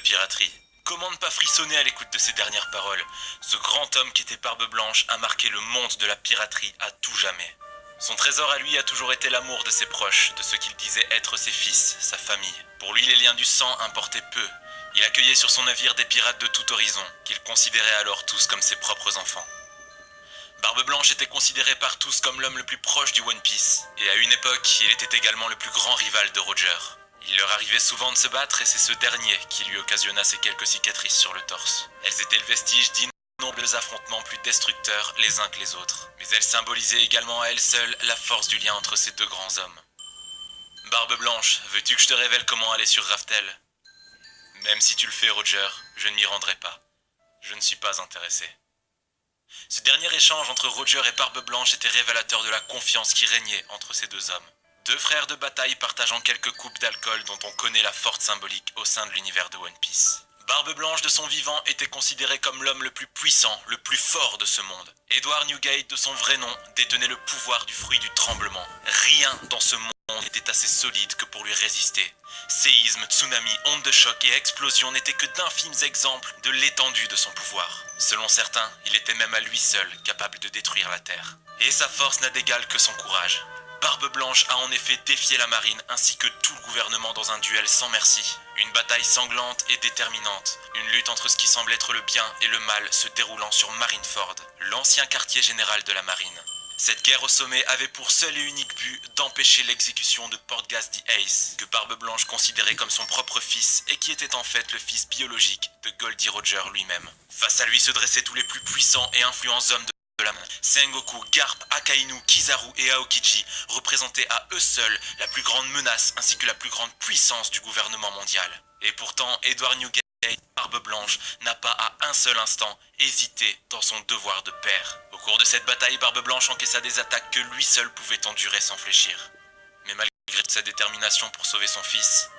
piraterie. Comment ne pas frissonner à l'écoute de ces dernières paroles? Ce grand homme qui était Barbe Blanche a marqué le monde de la piraterie à tout jamais. Son trésor à lui a toujours été l'amour de ses proches, de ceux qu'il disait être ses fils, sa famille. Pour lui, les liens du sang importaient peu. Il accueillait sur son navire des pirates de tout horizon, qu'il considérait alors tous comme ses propres enfants. Barbe Blanche était considéré par tous comme l'homme le plus proche du One Piece, et à une époque, il était également le plus grand rival de Roger. Il leur arrivait souvent de se battre et c'est ce dernier qui lui occasionna ces quelques cicatrices sur le torse. Elles étaient le vestige d'innombrables affrontements plus destructeurs les uns que les autres, mais elles symbolisaient également à elles seules la force du lien entre ces deux grands hommes. Barbe Blanche, veux-tu que je te révèle comment aller sur Raftel? Même si tu le fais, Roger, je ne m'y rendrai pas. Je ne suis pas intéressé. Ce dernier échange entre Roger et Barbe Blanche était révélateur de la confiance qui régnait entre ces deux hommes. Deux frères de bataille partageant quelques coupes d'alcool dont on connaît la forte symbolique au sein de l'univers de One Piece. Barbe Blanche de son vivant était considéré comme l'homme le plus puissant, le plus fort de ce monde. Edward Newgate de son vrai nom détenait le pouvoir du fruit du tremblement. Rien dans ce monde n'était assez solide que pour lui résister. Séismes, tsunamis, ondes de choc et explosions n'étaient que d'infimes exemples de l'étendue de son pouvoir. Selon certains, il était même à lui seul capable de détruire la Terre. Et sa force n'a d'égal que son courage. Barbe Blanche a en effet défié la marine ainsi que tout le gouvernement dans un duel sans merci. Une bataille sanglante et déterminante. Une lutte entre ce qui semble être le bien et le mal se déroulant sur Marineford, l'ancien quartier général de la marine. Cette guerre au sommet avait pour seul et unique but d'empêcher l'exécution de Portgas the Ace, que Barbe Blanche considérait comme son propre fils et qui était en fait le fils biologique de Goldie Roger lui-même. Face à lui se dressaient tous les plus puissants et influents hommes de la main. Sengoku, Garp, Akainu, Kizaru et Aokiji représentaient à eux seuls la plus grande menace ainsi que la plus grande puissance du gouvernement mondial. Et pourtant, Edward Newgate, Barbe Blanche, n'a pas à un seul instant hésité dans son devoir de père. Au cours de cette bataille, Barbe Blanche encaissa des attaques que lui seul pouvait endurer sans fléchir. Mais malgré sa détermination pour sauver son fils,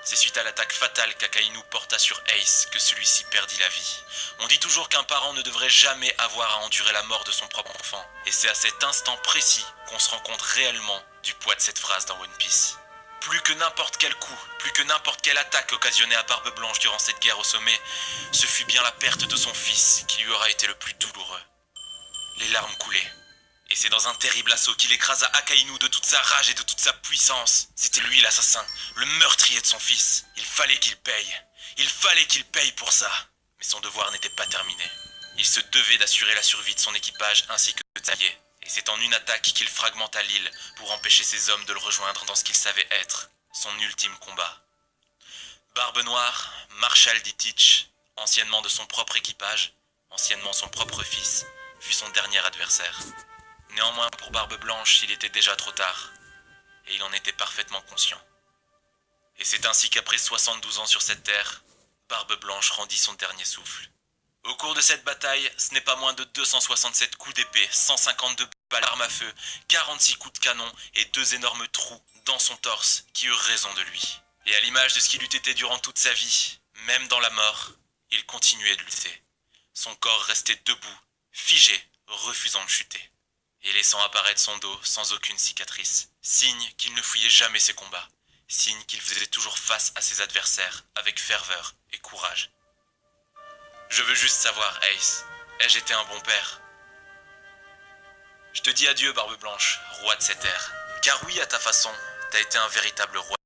c'est suite à l'attaque fatale qu'Akainu porta sur Ace que celui-ci perdit la vie. On dit toujours qu'un parent ne devrait jamais avoir à endurer la mort de son propre enfant. Et c'est à cet instant précis qu'on se rend compte réellement du poids de cette phrase dans One Piece. Plus que n'importe quel coup, plus que n'importe quelle attaque occasionnée à Barbe Blanche durant cette guerre au sommet, ce fut bien la perte de son fils qui lui aura été le plus douloureux. Les larmes coulaient. Et c'est dans un terrible assaut qu'il écrasa Akainu de toute sa rage et de toute sa puissance. C'était lui l'assassin, le meurtrier de son fils. Il fallait qu'il paye. Il fallait qu'il paye pour ça. Mais son devoir n'était pas terminé. Il se devait d'assurer la survie de son équipage ainsi que de Taillé. Et c'est en une attaque qu'il fragmenta l'île pour empêcher ses hommes de le rejoindre dans ce qu'il savait être son ultime combat. Barbe Noire, Marshal Ditich, anciennement de son propre équipage, anciennement son propre fils, fut son dernier adversaire. Néanmoins, pour Barbe Blanche, il était déjà trop tard, et il en était parfaitement conscient. Et c'est ainsi qu'après 72 ans sur cette terre, Barbe Blanche rendit son dernier souffle. Au cours de cette bataille, ce n'est pas moins de 267 coups d'épée, 152 balles d'armes à feu, 46 coups de canon et 2 énormes trous dans son torse qui eurent raison de lui. Et à l'image de ce qu'il eût été durant toute sa vie, même dans la mort, il continuait de lutter. Son corps restait debout, figé, refusant de chuter. Et laissant apparaître son dos sans aucune cicatrice. Signe qu'il ne fouillait jamais ses combats. Signe qu'il faisait toujours face à ses adversaires avec ferveur et courage. Je veux juste savoir, Ace, ai-je été un bon père? Je te dis adieu, Barbe Blanche, roi de cette terre. Car oui, à ta façon, t'as été un véritable roi.